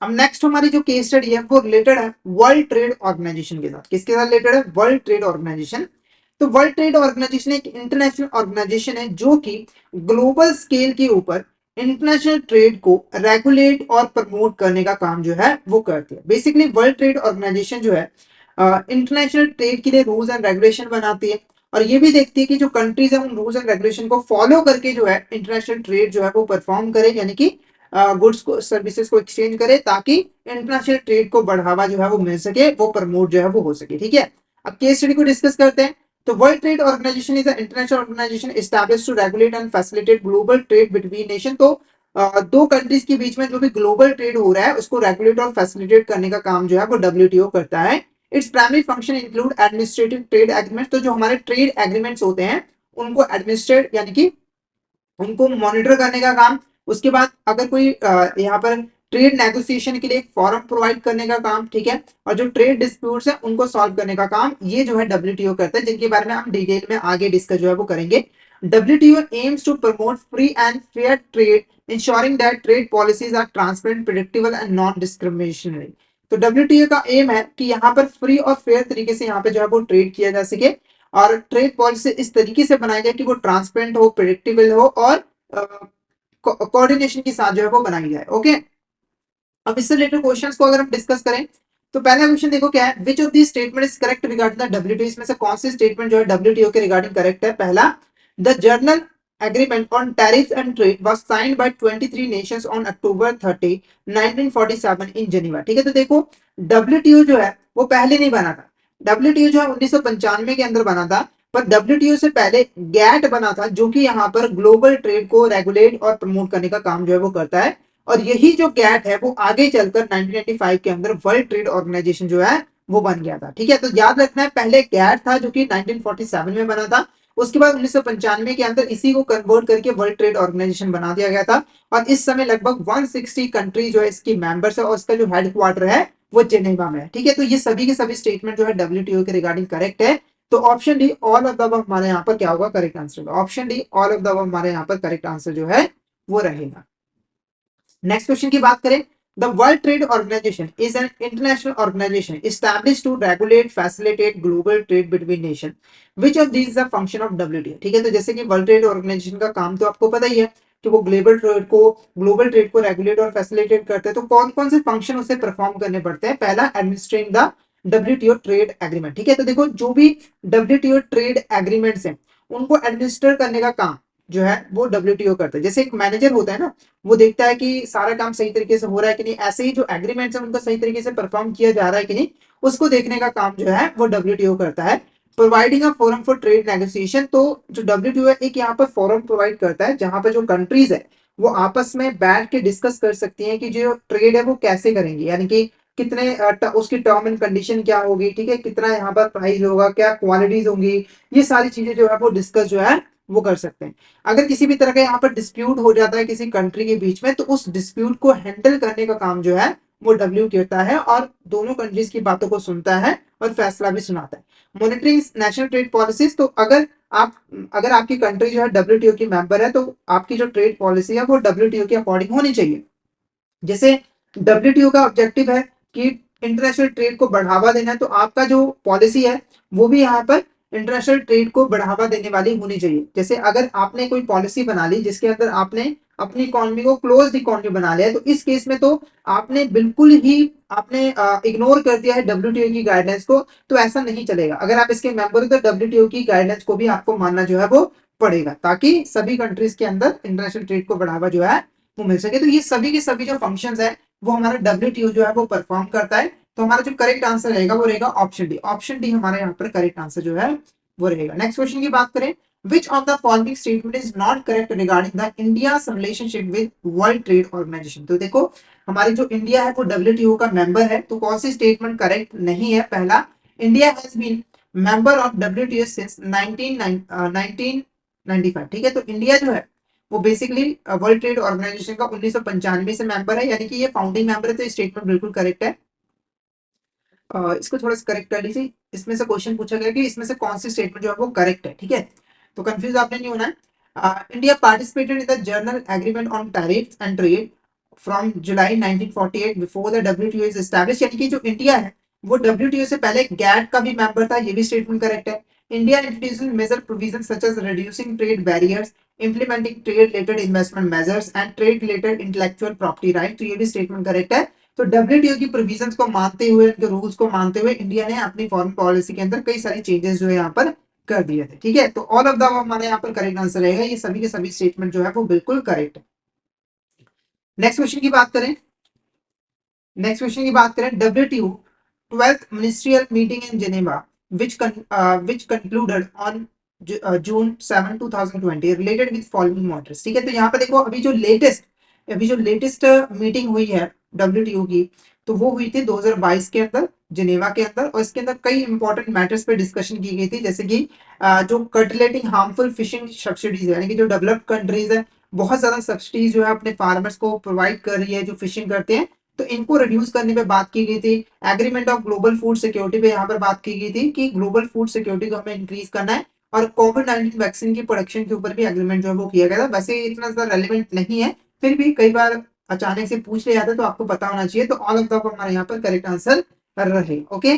अब नेक्स्ट हमारी जो केस स्टडी है वो रिलेटेड है वर्ल्ड ट्रेड ऑर्गेनाइजेशन के साथ। किसके साथ रिलेटेड है? World trade organization. तो वर्ल्ड ट्रेड ऑर्गेनाइजेशन एक इंटरनेशनल ऑर्गेनाइजेशन है जो कि ग्लोबल स्केल के ऊपर इंटरनेशनल ट्रेड को रेगुलेट और प्रमोट करने का काम जो है वो करती है। बेसिकली वर्ल्ड ट्रेड ऑर्गेनाइजेशन जो है इंटरनेशनल ट्रेड के लिए रूल्स एंड रेगुलेशन बनाती है और ये भी देखती है कि जो कंट्रीज है उन रूल्स एंड रेगुलेशन को फॉलो करके जो है इंटरनेशनल ट्रेड जो है वो परफॉर्म करे, यानी कि गुड्स को सर्विसेज को एक्सचेंज करे, ताकि इंटरनेशनल ट्रेड को बढ़ावा जो है वो मिल सके, वो प्रमोट जो है वो हो सके। ठीक है, अब केस स्टडी को डिस्कस करते हैं। तो world trade organization is international organization established to regulate and facilitate global trade between nation. तो दो कंट्रीज के बीच में जो भी ग्लोबल ट्रेड हो रहा है उसको रेगुलेट और फैसिलिटेट करने का काम जो है वो डब्ल्यूटीओ करता है। Its primary function include administrative trade agreement. तो जो हमारे ट्रेड एग्रीमेंट्स होते हैं उनको एडमिनिस्ट्रेट यानी कि उनको मॉनिटर करने का काम। उसके बाद अगर कोई यहाँ पर ट्रेड नेगोशिएशन के लिए एक फॉरम प्रोवाइड करने का काम, ठीक है, और जो ट्रेड डिस्प्यूट्स है उनको सॉल्व करने का काम ये जो है डब्ल्यूटीओ करता है, जिनके बारे में हम डिटेल में आगे डिस्कस जो है वो करेंगे। WTO aims to promote free and fair trade ensuring that trade policies are transparent, predictable and non discriminationary. तो डब्ल्यूटीओ का एम है कि यहाँ पर फ्री और फेयर तरीके से यहाँ पे जो है वो ट्रेड किया जा सके और ट्रेड पॉलिसी इस तरीके से बनाई जाए कि वो ट्रांसपेरेंट हो, प्रेडिक्टेबल हो और कोऑर्डिनेशन के साथ जो है वो बनाई जाए। ओके, अब इससे रिलेटेड क्वेश्चंस को अगर हम डिस्कस करें तो पहला क्वेश्चन देखो क्या है, which of the statement is correct regarding the WTO. इसमें से कौन सी स्टेटमेंट जो है डब्ल्यूटीओ के रिगार्डिंग करेक्ट है? पहला, the journal agreement on tariffs and trade was signed by 23 Nations on October 30 1947 in Geneva. ठीक है, तो देखो डब्ल्यूटीओ जो है वो पहले नहीं बना था। डब्ल्यूटीओ जो है 1995 के अंदर बना था, पर डब्ल्यूटीओ से पहले गैट बना था जो कि यहाँ पर ग्लोबल ट्रेड को रेगुलेट और प्रमोट करने का काम जो है वो करता है। और यही जो गैट है वो आगे चलकर 1995 के अंदर वर्ल्ड ट्रेड ऑर्गेनाइजेशन जो है वो बन गया था। ठीक है, तो याद रखना है पहले गैट था जो कि 1947 में बना था, उसके बाद 1995 के अंदर इसी को कन्वर्ट करके वर्ल्ड ट्रेड ऑर्गेनाइजेशन बना दिया गया था। और इस समय लगभग 160 कंट्री जो है इसकी मेंबर्स है और इसका जो हेडक्वार्टर है वो जेनेवा में है। ठीक है, तो ये सभी के सभी स्टेटमेंट जो है डब्ल्यूटीओ के रिगार्डिंग करेक्ट है। तो option D all of the above हमारे यहाँ पर क्या होगा? Correct answer. Option D all of the above हमारे यहाँ पर करेक्ट आंसर जो है वो रहेगा। नेक्स्ट क्वेश्चन की बात करें, the world trade organization is an international organization established to regulate facilitate global trade between nation, which of this is the function of WTO. ठीक है, तो जैसे कि वर्ल्ड ट्रेड ऑर्गेनाइजेशन का काम तो आपको पता ही है कि वो ग्लोबल ट्रेड को रेगुलेट और फैसिलिटेट करते हैं। तो कौन कौन से फंक्शन उसे परफॉर्म करने पड़ते हैं? पहला, administrating the WTO trade agreement. ठीक है, तो देखो जो भी डब्ल्यूटीओ ट्रेड एग्रीमेंट्स हैं उनको एडमिनिस्टर करने का काम जो है वो डब्ल्यूटीओ करता है। जैसे एक मैनेजर होता है ना, वो देखता है कि सारा काम सही तरीके से हो रहा है कि नहीं, ऐसे ही जो एग्रीमेंट्स है उनको सही तरीके से परफॉर्म किया जा रहा है कि नहीं, उसको देखने का काम जो है वो डब्ल्यूटीओ करता है। Providing a forum for trade negotiation. तो जो डब्ल्यूटीओ है एक यहाँ पर फोरम प्रोवाइड करता है जहां पर जो कंट्रीज है वो आपस में बैठ के डिस्कस कर सकती हैं कि जो ट्रेड है वो कैसे करेंगे, यानी कि कितने उसकी टर्म एंड कंडीशन क्या होगी, ठीक है, कितना यहाँ पर प्राइस होगा, क्या क्वालिटीज होंगी, ये सारी चीजें जो है वो डिस्कस जो है वो कर सकते हैं। अगर किसी भी तरह का यहाँ पर डिस्प्यूट हो जाता है किसी कंट्री के बीच में तो उस डिस्प्यूट को हैंडल करने का काम जो है वो डब्ल्यू करता है और दोनों कंट्रीज की बातों को सुनता है और फैसला भी सुनाता है। Monitoring national trade policies. तो आप अगर आपकी कंट्री जो है डब्ल्यूटीओ की मेंबर है तो आपकी जो ट्रेड पॉलिसी है वो डब्ल्यूटीओ के अकॉर्डिंग होनी चाहिए। जैसे डब्ल्यूटीओ का ऑब्जेक्टिव है कि इंटरनेशनल ट्रेड को बढ़ावा देना है, तो आपका जो पॉलिसी है वो भी यहाँ पर इंटरनेशनल ट्रेड को बढ़ावा देने वाली होनी चाहिए। जैसे अगर आपने कोई पॉलिसी बना ली जिसके अंदर आपने अपनी इकोनॉमी को क्लोज इकोनॉमी बना लिया, तो इस केस में तो आपने बिल्कुल ही आपने इग्नोर कर दिया है डब्ल्यूटीओ की गाइडेंस को। तो ऐसा नहीं चलेगा, अगर आप इसके मेंबर हो तो डब्ल्यूटीओ की गाइडेंस को भी आपको मानना जो है वो पड़ेगा, ताकि सभी कंट्रीज के अंदर इंटरनेशनल ट्रेड को बढ़ावा जो है वो मिल सके। तो ये सभी के सभी जो फंक्शंस है वो हमारा डब्ल्यूटीओ जो है वो परफॉर्म करता है। तो हमारा जो करेक्ट आंसर रहेगा वो रहेगा ऑप्शन डी। ऑप्शन डी हमारे यहाँ पर करेक्ट आंसर जो है वो रहेगा। नेक्स्ट क्वेश्चन की बात करें, which of the following statement is not correct regarding the India relationship with world trade organization. तो देखो हमारी जो इंडिया है वो डब्ल्यूटीओ का मेंबर है, तो कौन सी स्टेटमेंट करेक्ट नहीं है? पहला, India has been member of WTO since 1995। ठीक है, तो इंडिया जो है वो बेसिकली वर्ल्ड ट्रेड ऑर्गेनाइजेशन का 1995 से मेंबर है, यानी कि ये फाउंडिंग मेंबर है, तो स्टेटमेंट बिल्कुल करेक्ट है। इसको थोड़ा सा करेक्ट कर लीजिए। इसमें से क्वेश्चन पूछा गया कि इसमें से कौन सी स्टेटमेंट जो है वो करेक्ट है। ठीक है, तो कंफ्यूज आपने नहीं होना है। India participated in the journal agreement on tariff and trade from July 1948 before the WTO is establish, यानी कि जो इंडिया है वो डब्ल्यूटीओ से पहले गैट का भी मेंबर था, ये भी स्टेटमेंट करेक्ट है। India introducing major provision such as reducing trade barriers, implementing trade related investment measures and trade related intellectual property right, तो ये भी स्टेटमेंट करेक्ट है। तो डब्ल्यूटीओ की प्रोविजंस को मानते हुए, उनके रूल्स को मानते हुए इंडिया ने अपनी फॉरेन पॉलिसी के अंदर कई सारी चेंजेस जो है यहाँ पर कर दिए थे। ठीक है, तो ऑल ऑफ द हमारे यहाँ पर करेक्ट आंसर रहेगा, ये सभी के सभी स्टेटमेंट जो है वो बिल्कुल करेक्ट है। नेक्स्ट क्वेश्चन की बात करें, WTO 12th ministerial meeting in Geneva, which concluded on June 7, 2020, related with following matters। ठीक है, तो यहाँ पे देखो अभी जो लेटेस्ट मीटिंग हुई है डब्ल्यूटीओ की, तो वो हुई थी 2022 के अंदर जिनेवा के अंदर, और इसके अंदर कई इंपॉर्टेंट मैटर्स पे डिस्कशन की गई थी, जैसे कि जो कर्टलेटिंग हार्मफुल फिशिंग सब्सिडीज है, यानी कि जो डेवलप्ड कंट्रीज है बहुत ज्यादा सब्सिडीज जो है अपने फार्मर्स को प्रोवाइड कर रही है जो फिशिंग करते हैं, तो इनको रिड्यूस करने पे बात की गई थी। Agreement of global food security पे यहाँ पर बात की गई थी कि ग्लोबल फूड सिक्योरिटी को हमें इंक्रीज करना है, और कोविड-19 वैक्सीन की प्रोडक्शन के ऊपर भी एग्रीमेंट जो है वो किया गया था। वैसे इतना ज्यादा रेलिवेंट नहीं है, फिर भी कई बार अचानक से पूछ लिया जाता है तो आपको पता होना चाहिए, तो ऑल ऑफ द हमारे यहाँ पर करेक्ट आंसर रहे। ओके,